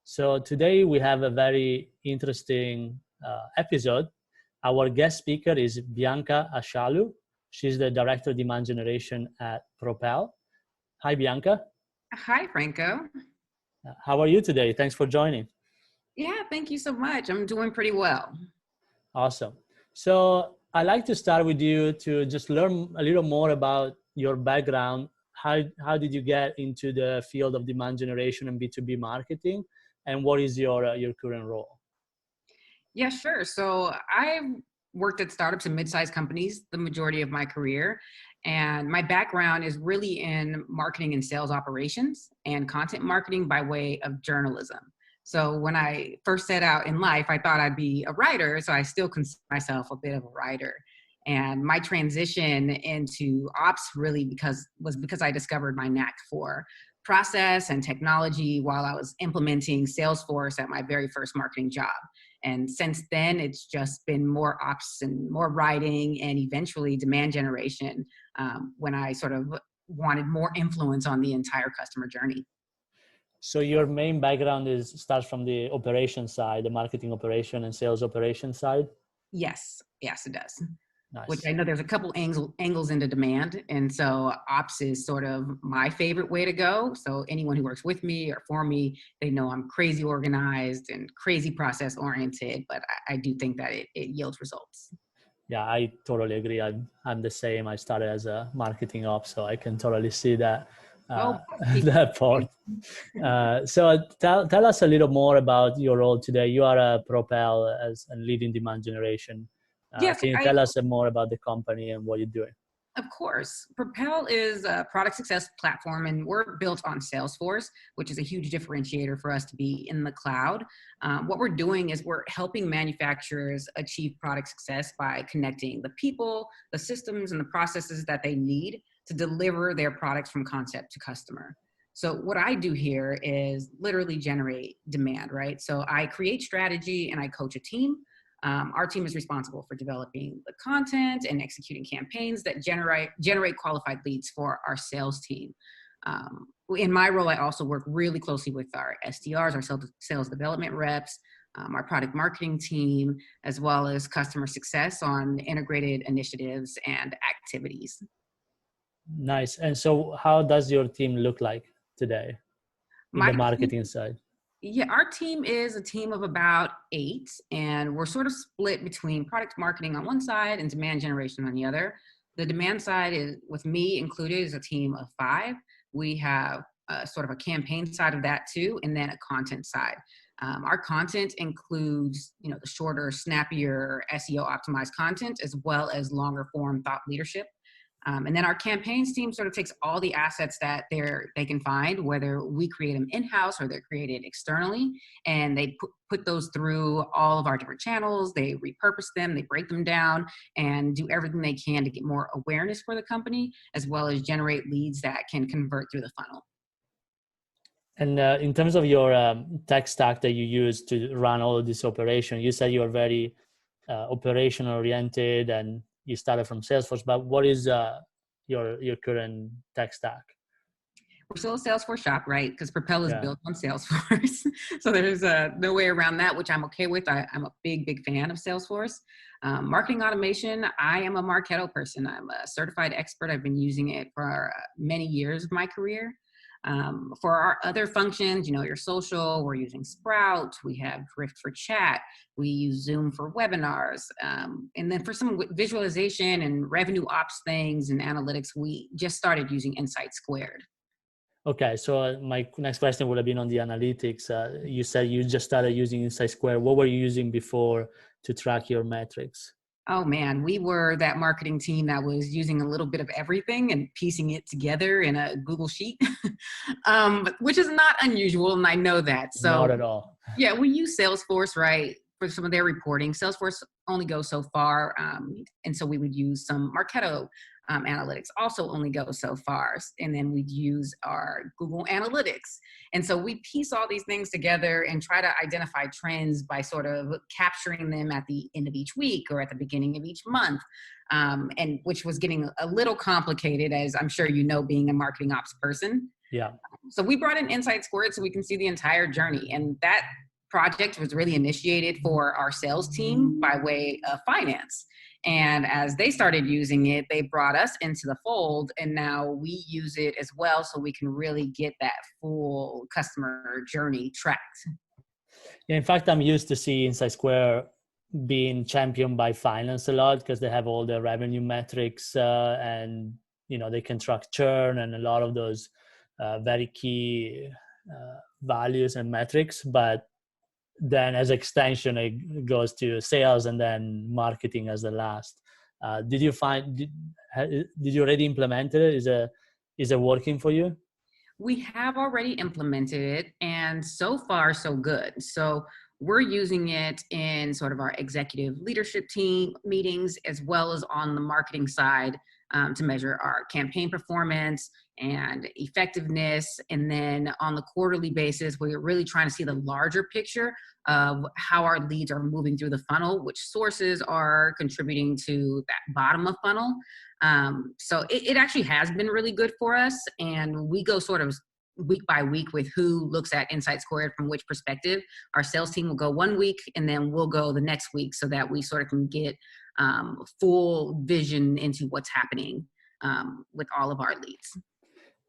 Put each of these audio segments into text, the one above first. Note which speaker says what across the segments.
Speaker 1: So today we have a very interesting episode. Our guest speaker is Be'Anka Ashaolu. She's the Director of Demand Generation at Propel. Hi, Be'Anka.
Speaker 2: Hi, Franco.
Speaker 1: How are you today? Thanks for joining.
Speaker 2: Yeah, thank you so much. I'm doing pretty well.
Speaker 1: Awesome. So I'd like to start with you to just learn a little more about your background. How did you get into the field of demand generation and B2B marketing? And what is your current role?
Speaker 2: Yeah, sure. So I've worked at startups and mid-sized companies the majority of my career. And my background is really in marketing and sales operations and content marketing by way of journalism. So when I first set out in life, I thought I'd be a writer. So I still consider myself a bit of a writer. And my transition into ops really was because I discovered my knack for process and technology while I was implementing Salesforce at my very first marketing job. And since then, it's just been more ops and more writing and eventually demand generation when I sort of wanted more influence on the entire customer journey.
Speaker 1: So your main background starts from the operation side, the marketing operation and sales operation side?
Speaker 2: Yes, it does.
Speaker 1: Nice.
Speaker 2: Which I know there's a couple angles into demand. And so ops is sort of my favorite way to go. So anyone who works with me or for me, they know I'm crazy organized and crazy process oriented, but I do think that it yields results.
Speaker 1: Yeah, I totally agree. I'm the same. I started as a marketing ops, so I can totally see that that part. So tell us a little more about your role today. You are a Propel as a leading demand generation.
Speaker 2: Yes,
Speaker 1: can you tell us more about the company and what you're doing?
Speaker 2: Of course. Propel is a product success platform, and we're built on Salesforce, which is a huge differentiator for us to be in the cloud. What we're doing is we're helping manufacturers achieve product success by connecting the people, the systems, and the processes that they need to deliver their products from concept to customer. So what I do here is literally generate demand, right? So I create strategy and I coach a team. Our team is responsible for developing the content and executing campaigns that generate qualified leads for our sales team. In my role, I also work really closely with our SDRs, our sales development reps, our product marketing team, as well as customer success on integrated initiatives and activities.
Speaker 1: Nice. And so how does your team look like today in the marketing side?
Speaker 2: Yeah, our team is a team of about 8, and we're sort of split between product marketing on one side and demand generation on the other. The demand side is, with me included, is a team of 5. We have sort of a campaign side of that too, and then a content side. Our content includes, the shorter, snappier, SEO optimized content, as well as longer form thought leadership. And then our campaigns team sort of takes all the assets that they can find, whether we create them in-house or they're created externally, and they put those through all of our different channels. They repurpose them, they break them down, and do everything they can to get more awareness for the company, as well as generate leads that can convert through the funnel.
Speaker 1: And in terms of your tech stack that you use to run all of this operation, you said you are very operation oriented and you started from Salesforce, but what is your current tech stack?
Speaker 2: We're still a Salesforce shop, right? Because Propel is built on Salesforce. So there's no way around that, which I'm okay with. I'm a big fan of Salesforce. Marketing automation, I am a Marketo person. I'm a certified expert. I've been using it for many years of my career. For our other functions, your social, we're using Sprout. We have Drift for chat. We use Zoom for webinars. And then for some visualization and revenue ops things and analytics, we just started using InsightSquared.
Speaker 1: Okay, so my next question would have been on the analytics. You said you just started using InsightSquared. What were you using before to track your metrics?
Speaker 2: Oh man, we were that marketing team that was using a little bit of everything and piecing it together in a Google Sheet, which is not unusual, and I know that. So,
Speaker 1: not at all.
Speaker 2: Yeah, we use Salesforce, right, for some of their reporting. Salesforce only goes so far, and so we would use some Marketo analytics, also only goes so far, and then we'd use our Google Analytics. And so we piece all these things together and try to identify trends by sort of capturing them at the end of each week or at the beginning of each month, and which was getting a little complicated, as I'm sure you know, being a marketing ops person.
Speaker 1: Yeah.
Speaker 2: So we brought in InsightSquared so we can see the entire journey. And that project was really initiated for our sales team by way of finance. And as they started using it, they brought us into the fold, and now we use it as well so we can really get that full customer journey tracked.
Speaker 1: Yeah, in fact, I'm used to see InsightSquare being championed by finance a lot because they have all the revenue metrics and they can track churn and a lot of those very key values and metrics. But then as extension, it goes to sales and then marketing as the last. Did you already implement it? Is it working for you?
Speaker 2: We have already implemented it, and so far so good. So we're using it in sort of our executive leadership team meetings, as well as on the marketing side, to measure our campaign performance and effectiveness. And then on the quarterly basis, we're really trying to see the larger picture of how our leads are moving through the funnel, which sources are contributing to that bottom of funnel. So it actually has been really good for us. And we go sort of week by week with who looks at InsightSquared from which perspective. Our sales team will go 1 week, and then we'll go the next week so that we sort of can get full vision into what's happening with all of our leads.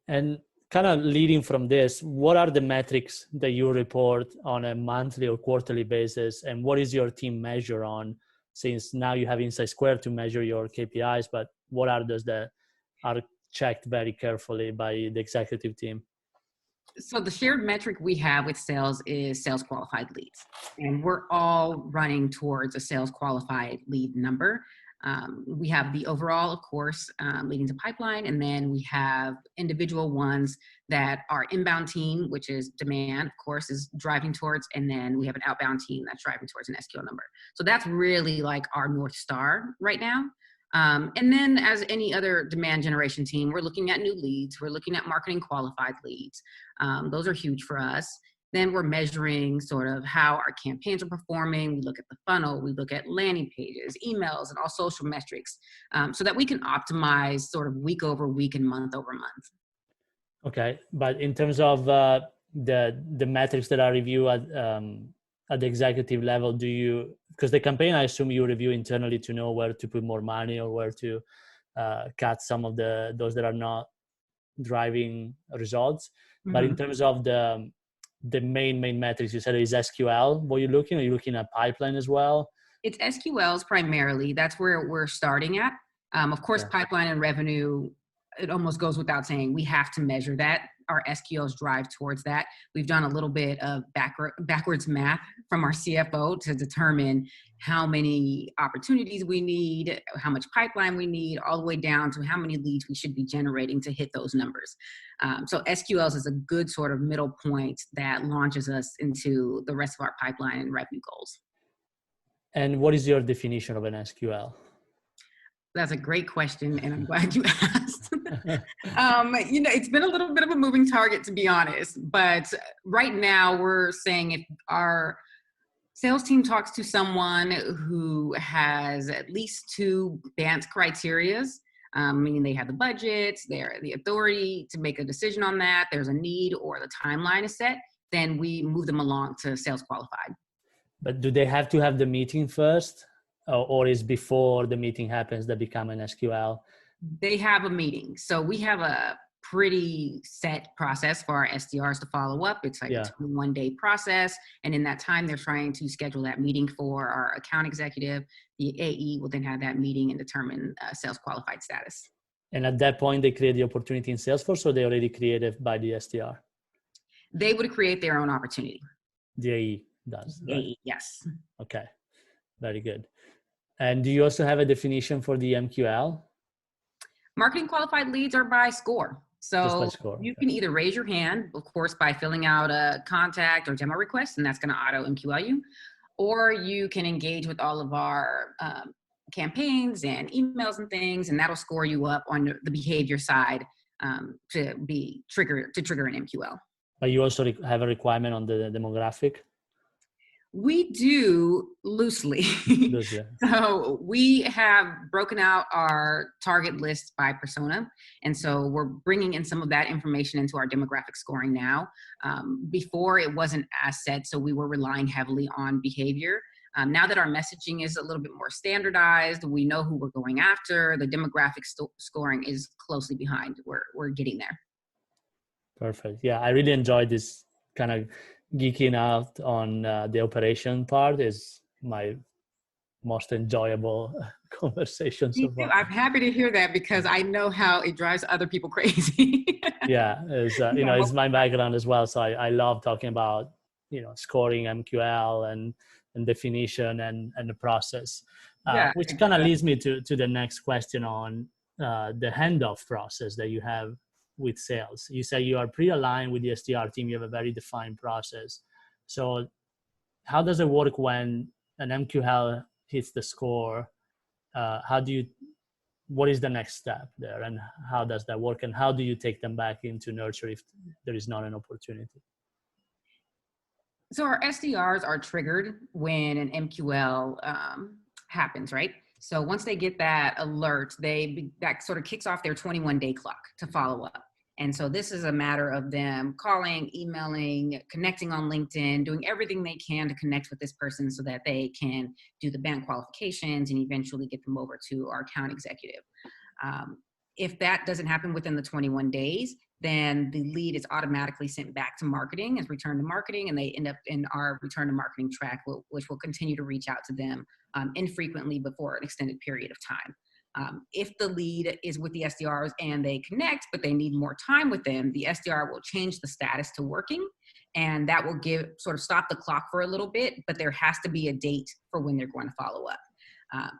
Speaker 1: And kind of leading from this, what are the metrics that you report on a monthly or quarterly basis? And what is your team measure on, since now you have InsightSquared to measure your KPIs, but what are those that are checked very carefully by the executive team?
Speaker 2: So the shared metric we have with sales is sales qualified leads. And we're all running towards a sales qualified lead number. We have the overall, of course, leading to pipeline. And then we have individual ones that our inbound team, which is demand, of course, is driving towards. And then we have an outbound team that's driving towards an SQL number. So that's really like our North Star right now. And then as any other demand generation team, we're looking at new leads. We're looking at marketing qualified leads. Those are huge for us. Then we're measuring sort of how our campaigns are performing. We look at the funnel, we look at landing pages, emails, and all social metrics, so that we can optimize sort of week over week and month over month.
Speaker 1: Okay, but in terms of the metrics that are reviewed at the executive level, because the campaign, I assume you review internally to know where to put more money or where to cut some of those that are not driving results. Mm-hmm. But in terms of the main metrics, you said is SQL. What are you looking? Are you looking at pipeline as well?
Speaker 2: It's SQLs primarily. That's where we're starting at. Of course, yeah. Pipeline and revenue, it almost goes without saying, we have to measure that. Our SQLs drive towards that. We've done a little bit of backwards math from our CFO to determine how many opportunities we need, how much pipeline we need, all the way down to how many leads we should be generating to hit those numbers. So SQLs is a good sort of middle point that launches us into the rest of our pipeline and revenue goals.
Speaker 1: And what is your definition of an SQL?
Speaker 2: That's a great question, and I'm glad you asked. It's been a little bit of a moving target, to be honest. But right now, we're saying if our sales team talks to someone who has at least 2 BANT criterias, meaning they have the budget, they're the authority to make a decision on that, there's a need or the timeline is set, then we move them along to sales qualified.
Speaker 1: But do they have to have the meeting first? Or is before the meeting happens they become an SQL?
Speaker 2: They have a meeting. So we have a pretty set process for our SDRs to follow up. It's like a 21-day process. And in that time, they're trying to schedule that meeting for our account executive. The AE will then have that meeting and determine sales qualified status.
Speaker 1: And at that point, they create the opportunity in Salesforce, or they already created by the SDR?
Speaker 2: They would create their own opportunity.
Speaker 1: The AE does.
Speaker 2: Right? AE, yes.
Speaker 1: Okay, very good. And do you also have a definition for the MQL?
Speaker 2: Marketing qualified leads are by score. So by score, you can either raise your hand, of course, by filling out a contact or demo request, and that's going to auto MQL you, or you can engage with all of our campaigns and emails and things, and that'll score you up on the behavior side to trigger an MQL.
Speaker 1: But you also have a requirement on the demographic?
Speaker 2: We do loosely.
Speaker 1: Loosely.
Speaker 2: So we have broken out our target list by persona. And so we're bringing in some of that information into our demographic scoring now. Before it wasn't as set, so we were relying heavily on behavior. Now that our messaging is a little bit more standardized, we know who we're going after. The demographic scoring is closely behind. We're getting there.
Speaker 1: Perfect. Yeah, I really enjoyed this kind of geeking out on the operation part. Is my most enjoyable conversation so far.
Speaker 2: I'm happy to hear that because I know how it drives other people crazy.
Speaker 1: Yeah, it's, it's my background as well. So I love talking about, scoring MQL and definition and the process, which kind of leads me to the next question on the handoff process that you have with sales. You say you are pre-aligned with the SDR team. You have a very defined process. So how does it work when an MQL hits the score? What is the next step there, and how does that work, and how do you take them back into nurture if there is not an opportunity?
Speaker 2: So our SDRs are triggered when an MQL happens, right? So once they get that alert, that sort of kicks off their 21-day clock to follow up. And so this is a matter of them calling, emailing, connecting on LinkedIn, doing everything they can to connect with this person so that they can do the bank qualifications and eventually get them over to our account executive. If that doesn't happen within the 21 days, then the lead is automatically sent back to marketing as return to marketing, and they end up in our return to marketing track, which will continue to reach out to them infrequently before an extended period of time. If the lead is with the SDRs and they connect, but they need more time with them, the SDR will change the status to working, and that will stop the clock for a little bit, but there has to be a date for when they're going to follow up.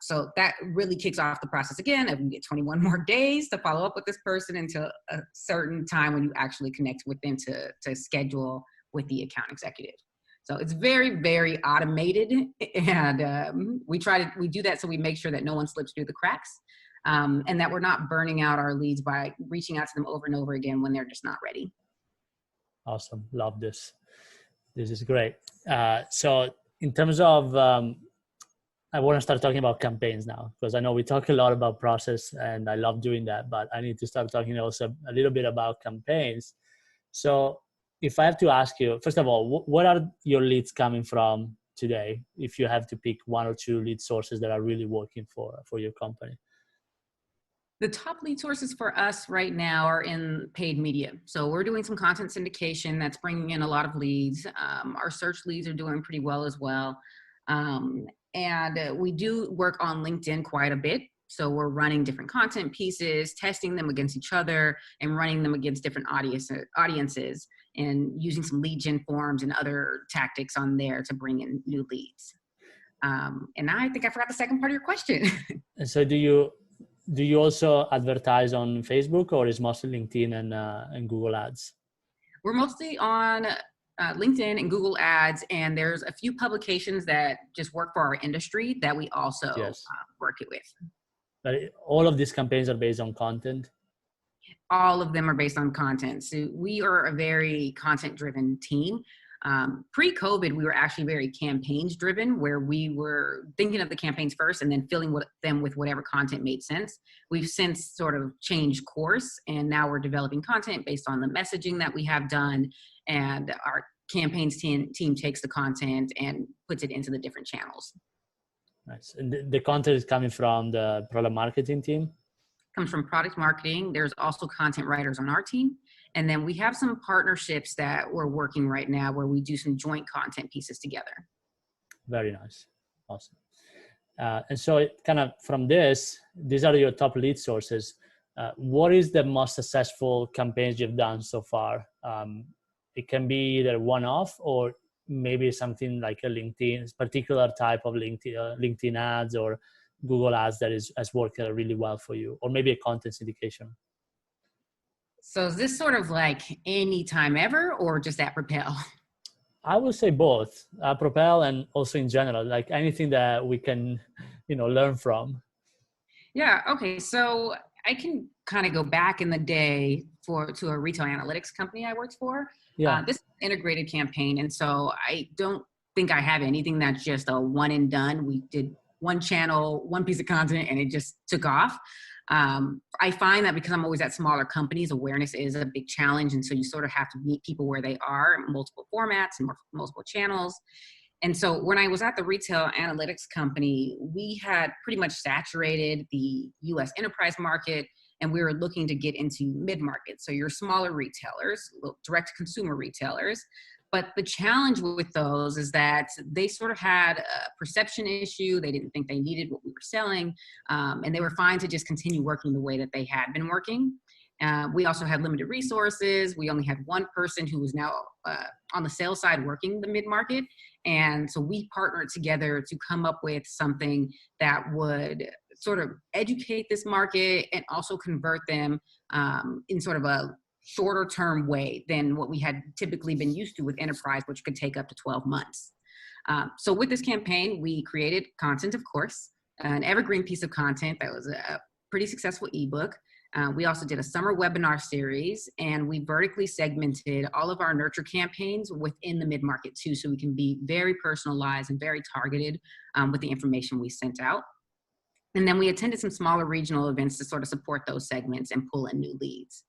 Speaker 2: So that really kicks off the process again. If you get 21 more days to follow up with this person until a certain time when you actually connect with them to schedule with the account executive. So it's very, very automated, and we do that so we make sure that no one slips through the cracks, and that we're not burning out our leads by reaching out to them over and over again when they're just not ready.
Speaker 1: Awesome. Love this. This is great. So in terms of, I want to start talking about campaigns now, because I know we talk a lot about process and I love doing that, but I need to start talking also a little bit about campaigns. So if I have to ask you, first of all, what are your leads coming from today? If you have to pick one or two lead sources that are really working for your company.
Speaker 2: The top lead sources for us right now are in paid media. So we're doing some content syndication that's bringing in a lot of leads. Our search leads are doing pretty well as well. And we do work on LinkedIn quite a bit. So we're running different content pieces, testing them against each other, and running them against different audiences, and using some lead gen forms and other tactics on there to bring in new leads. And I think I forgot the second part of your question.
Speaker 1: And so do you also advertise on Facebook, or is mostly LinkedIn and Google Ads?
Speaker 2: We're mostly on LinkedIn and Google Ads, and there's a few publications that just work for our industry that we also work it with.
Speaker 1: But all of these campaigns are based on content?
Speaker 2: All of them are based on content. So we are a very content-driven team. Pre-COVID, we were actually very campaigns-driven, where we were thinking of the campaigns first and then filling them with whatever content made sense. We've since sort of changed course, and now we're developing content based on the messaging that we have done, and our campaigns team takes the content and puts it into the different channels.
Speaker 1: Nice. And the content is coming from the product marketing team?
Speaker 2: Comes from product marketing. There's also content writers on our team. And then we have some partnerships that we're working right now where we do some joint content pieces together. Very
Speaker 1: nice. Awesome. And so kind of from these are your top lead sources. What is the most successful campaigns you've done so far? It can be either one-off or maybe something like a particular type of LinkedIn ads or Google ads that has worked really well for you, or maybe a content syndication.
Speaker 2: So is this sort of like any time ever, or just at Propel?
Speaker 1: I would say both, Propel and also in general, like anything that we can, learn from.
Speaker 2: Yeah. Okay. So I can kind of go back in the day to a retail analytics company I worked for.
Speaker 1: Yeah.
Speaker 2: This is an integrated campaign. And so I don't think I have anything that's just a one and done. We did one channel, one piece of content, and it just took off. I find that because I'm always at smaller companies, awareness is a big challenge. And so you sort of have to meet people where they are, multiple formats and multiple channels. And so when I was at the retail analytics company, we had pretty much saturated the US enterprise market, and we were looking to get into mid-market. So your smaller retailers, direct to consumer retailers. But the challenge with those is that they sort of had a perception issue. They didn't think they needed what we were selling. And they were fine to just continue working the way that they had been working. We also had limited resources. We only had one person who was now on the sales side working the mid-market. And so we partnered together to come up with something that would sort of educate this market and also convert them in sort of a shorter term way than what we had typically been used to with enterprise, which could take up to 12 months. So with this campaign, we created content, of course, an evergreen piece of content that was a pretty successful ebook. We also did a summer webinar series, and we vertically segmented all of our nurture campaigns within the mid-market too, so we can be very personalized and very targeted with the information we sent out. And then we attended some smaller regional events to sort of support those segments and pull in new leads.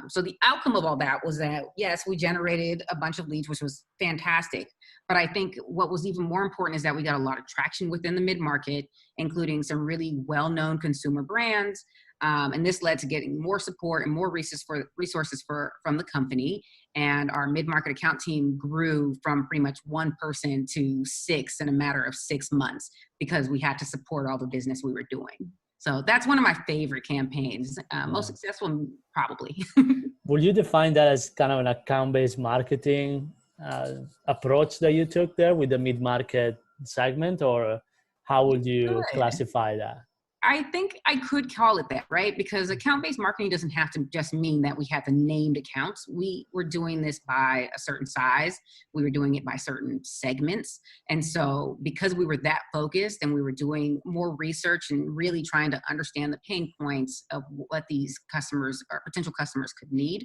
Speaker 2: So the outcome of all that was that, yes, we generated a bunch of leads, which was fantastic. But I think what was even more important is that we got a lot of traction within the mid-market, including some really well-known consumer brands. And this led to getting more support and more resources from the company. And our mid-market account team grew from pretty much one person to 6 in a matter of 6 months because we had to support all the business we were doing. So that's one of my favorite campaigns, most successful, probably.
Speaker 1: Would you define that as kind of an account-based marketing approach that you took there with the mid-market segment, or how would you classify that?
Speaker 2: I think I could call it that, right? Because account-based marketing doesn't have to just mean that we have the named accounts. We were doing this by a certain size. We were doing it by certain segments. And so because we were that focused and we were doing more research and really trying to understand the pain points of what these customers or potential customers could need,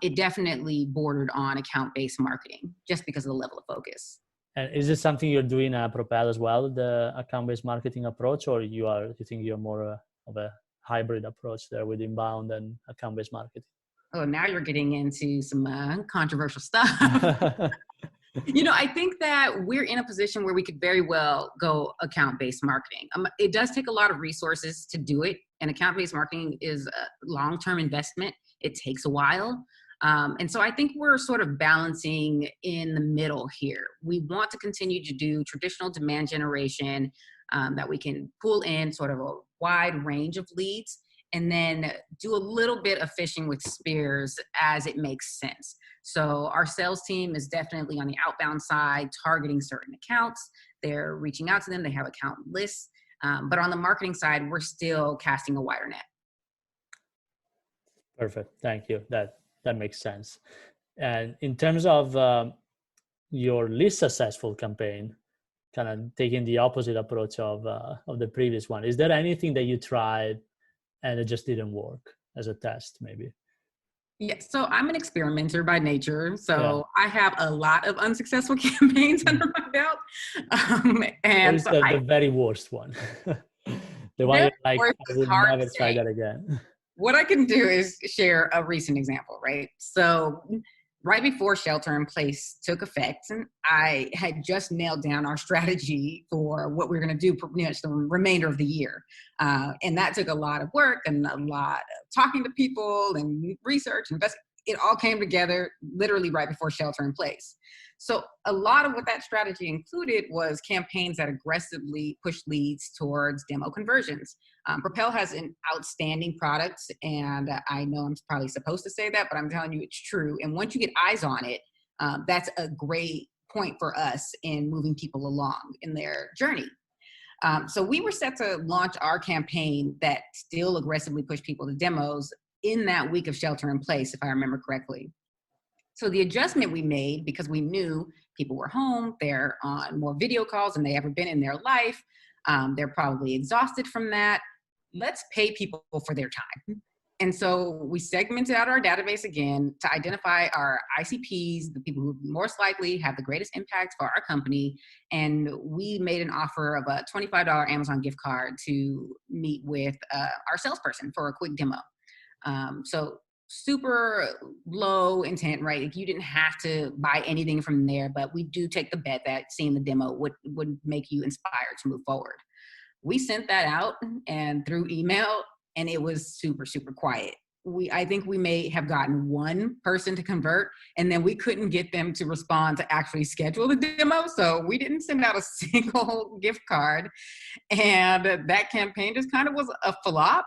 Speaker 2: it definitely bordered on account-based marketing just because of the level of focus.
Speaker 1: And is this something you're doing at Propel as well, the account-based marketing approach, or you think you're more of a hybrid approach there with inbound and account-based marketing?
Speaker 2: Oh, now you're getting into some controversial stuff. I think that we're in a position where we could very well go account-based marketing. It does take a lot of resources to do it, and account-based marketing is a long-term investment. It takes a while. And so I think we're sort of balancing in the middle here. We want to continue to do traditional demand generation that we can pull in sort of a wide range of leads, and then do a little bit of fishing with spears as it makes sense. So our sales team is definitely on the outbound side, targeting certain accounts. They're reaching out to them. They have account lists. But on the marketing side, we're still casting a wider net.
Speaker 1: Perfect. Thank you. That makes sense. And in terms of your least successful campaign, kind of taking the opposite approach of the previous one, is there anything that you tried and it just didn't work as a test, maybe?
Speaker 2: Yes. So I'm an experimenter by nature. So I have a lot of unsuccessful campaigns under my belt.
Speaker 1: And what is the very worst one? The one you're like, I would never try that again.
Speaker 2: What I can do is share a recent example, right? So right before shelter in place took effect, I had just nailed down our strategy for what we're going to do pretty much the remainder of the year. And that took a lot of work and a lot of talking to people and research and it all came together literally right before shelter in place. So a lot of what that strategy included was campaigns that aggressively push leads towards demo conversions. Propel has an outstanding product, and I know I'm probably supposed to say that, but I'm telling you it's true. And once you get eyes on it, that's a great point for us in moving people along in their journey. So we were set to launch our campaign that still aggressively pushed people to demos in that week of shelter in place, if I remember correctly. So the adjustment we made, because we knew people were home, they're on more video calls than they ever been in their life. They're probably exhausted from that. Let's pay people for their time. And so we segmented out our database again to identify our ICPs, the people who most likely have the greatest impact for our company. And we made an offer of a $25 Amazon gift card to meet with our salesperson for a quick demo. So super low intent, right? Like you didn't have to buy anything from there, but we do take the bet that seeing the demo would make you inspired to move forward. We sent that out and through email, and it was super, super quiet. I think we may have gotten one person to convert, and then we couldn't get them to respond to actually schedule the demo. So we didn't send out a single gift card, and that campaign just kind of was a flop.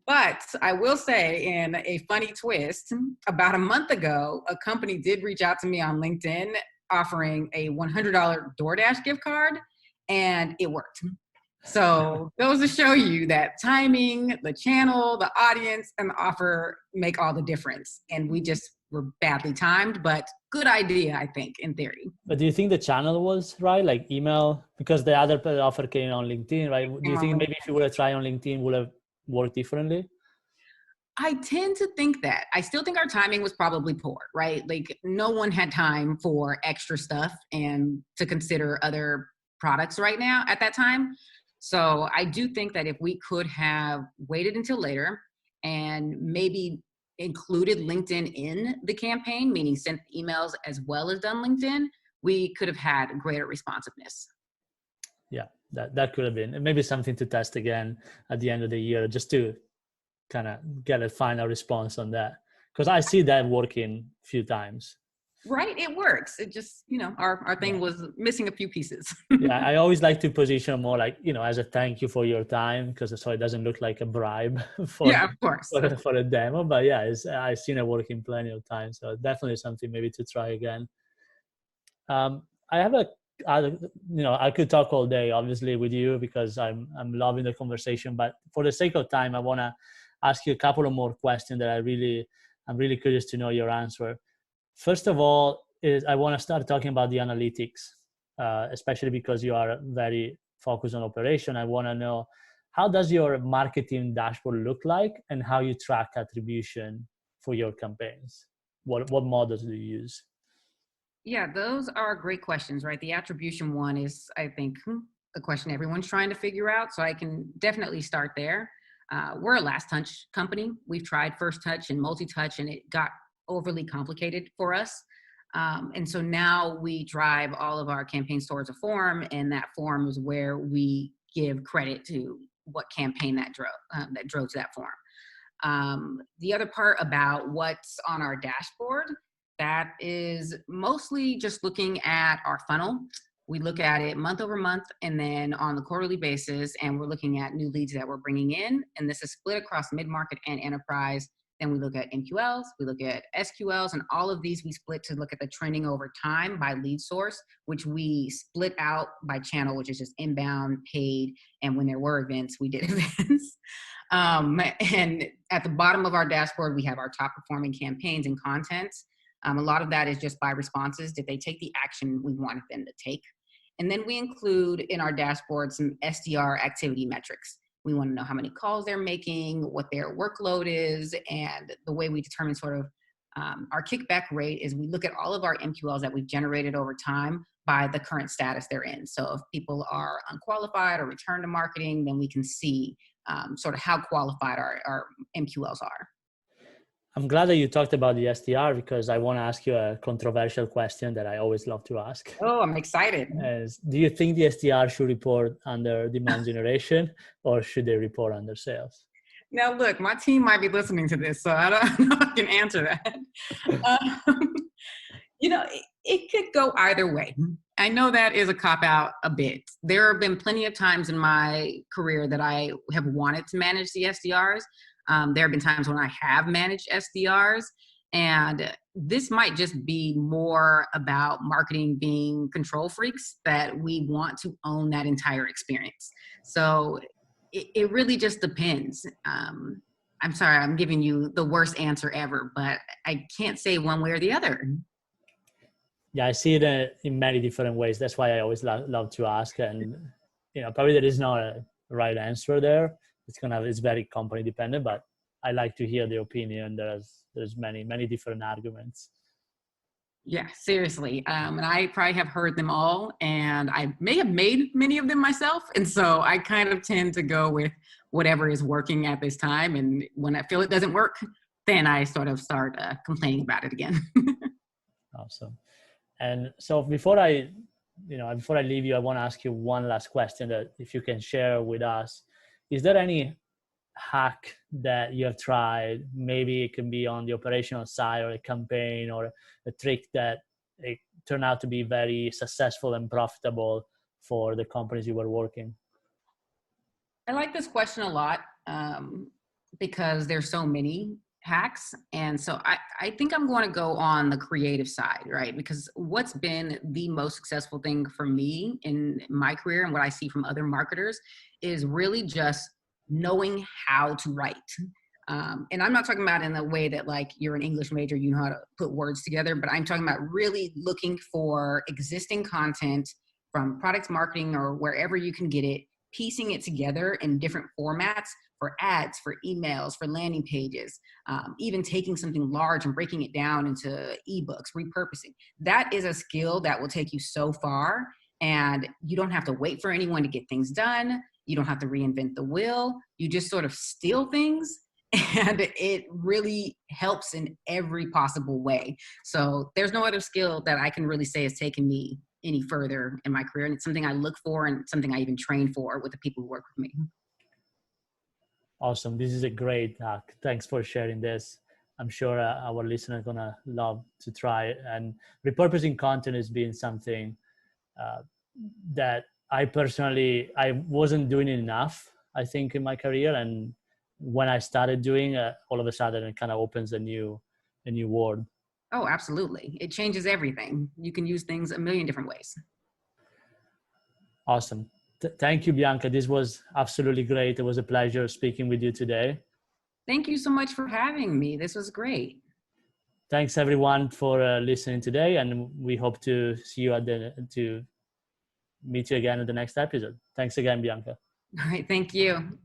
Speaker 2: But I will say, in a funny twist, about a month ago, a company did reach out to me on LinkedIn offering a $100 DoorDash gift card, and it worked. So those to show you that timing, the channel, the audience, and the offer make all the difference. And we just were badly timed, but good idea, I think, in theory.
Speaker 1: But do you think the channel was right, like email? Because the other offer came on LinkedIn, right? Do you think maybe if you would have tried on LinkedIn, would have worked differently?
Speaker 2: I tend to think that. I still think our timing was probably poor, right? Like no one had time for extra stuff and to consider other products right now at that time. So I do think that if we could have waited until later and maybe included LinkedIn in the campaign, meaning sent emails as well as done LinkedIn, we could have had greater responsiveness.
Speaker 1: Yeah, that could have been maybe something to test again at the end of the year, just to kind of get a final response on that. Because I see that working a few times.
Speaker 2: Right, it works. It just, our thing was missing a few pieces.
Speaker 1: Yeah, I always like to position more like, as a thank you for your time, because so it doesn't look like a bribe for
Speaker 2: of course.
Speaker 1: for a demo. But yeah, I've seen it working plenty of times. So definitely something maybe to try again. I have I could talk all day, obviously, with you because I'm loving the conversation. But for the sake of time, I want to ask you a couple of more questions that I'm really curious to know your answer. First of all, I want to start talking about the analytics, especially because you are very focused on operation. I want to know, how does your marketing dashboard look like and how you track attribution for your campaigns? What models do you use?
Speaker 2: Yeah, those are great questions, right? The attribution one is, I think, a question everyone's trying to figure out. So I can definitely start there. We're a last touch company. We've tried first touch and multi-touch, and it got overly complicated for us. And so now we drive all of our campaigns towards a form, and that form is where we give credit to what campaign that drove to that form. The other part about what's on our dashboard, that is mostly just looking at our funnel. We look at it month over month and then on the quarterly basis, and we're looking at new leads that we're bringing in. And this is split across mid-market and enterprise. Then we look at MQLs, we look at SQLs, and all of these we split to look at the trending over time by lead source, which we split out by channel, which is just inbound, paid, and when there were events, we did events. And at the bottom of our dashboard, we have our top performing campaigns and contents. A lot of that is just by responses. Did they take the action we wanted them to take? And then we include in our dashboard some SDR activity metrics. We want to know how many calls they're making, what their workload is, and the way we determine sort of our kickback rate is we look at all of our MQLs that we've generated over time by the current status they're in. So if people are unqualified or return to marketing, then we can see sort of how qualified our MQLs are.
Speaker 1: I'm glad that you talked about the SDR because I want to ask you a controversial question that I always love to ask.
Speaker 2: Oh, I'm excited.
Speaker 1: Do you think the SDR should report under demand generation or should they report under sales?
Speaker 2: Now, look, my team might be listening to this, so I don't know if I can answer that. It could go either way. I know that is a cop-out a bit. There have been plenty of times in my career that I have wanted to manage the SDRs. There have been times when I have managed SDRs, and this might just be more about marketing being control freaks, that we want to own that entire experience. So it really just depends. I'm sorry, I'm giving you the worst answer ever, but I can't say one way or the other.
Speaker 1: Yeah, I see it in many different ways. That's why I always love to ask. And, probably there is not a right answer there. It's very company dependent, but I like to hear the opinion. There's many different arguments.
Speaker 2: Yeah, seriously. And I probably have heard them all, and I may have made many of them myself. And so I kind of tend to go with whatever is working at this time. And when I feel it doesn't work, then I sort of start complaining about it again.
Speaker 1: Awesome. And so before I leave you, I want to ask you one last question that if you can share with us. Is there any hack that you have tried? Maybe it can be on the operational side or a campaign or a trick that it turned out to be very successful and profitable for the companies you were working.
Speaker 2: I like this question a lot because there's so many hacks. And so I think I'm going to go on the creative side, right? Because what's been the most successful thing for me in my career and what I see from other marketers is really just knowing how to write. And I'm not talking about in the way that like you're an English major, you know how to put words together, but I'm talking about really looking for existing content from product marketing or wherever you can get it, piecing it together in different formats for ads, for emails, for landing pages, even taking something large and breaking it down into ebooks, repurposing. That is a skill that will take you so far, and you don't have to wait for anyone to get things done. You don't have to reinvent the wheel. You just sort of steal things, and it really helps in every possible way. So there's no other skill that I can really say has taken me any further in my career. And it's something I look for and something I even train for with the people who work with me.
Speaker 1: Awesome. This is a great hack. Thanks for sharing this. I'm sure our listeners are going to love to try it. And repurposing content has been something that I wasn't doing enough, I think, in my career. And when I started doing it, all of a sudden it kind of opens a new world.
Speaker 2: Oh, absolutely. It changes everything. You can use things a million different ways.
Speaker 1: Awesome. Thank you, Be'Anka. This was absolutely great. It was a pleasure speaking with you today.
Speaker 2: Thank you so much for having me. This was great.
Speaker 1: Thanks everyone for listening today, and we hope to see you to meet you again in the next episode. Thanks again, Be'Anka.
Speaker 2: All right. Thank you.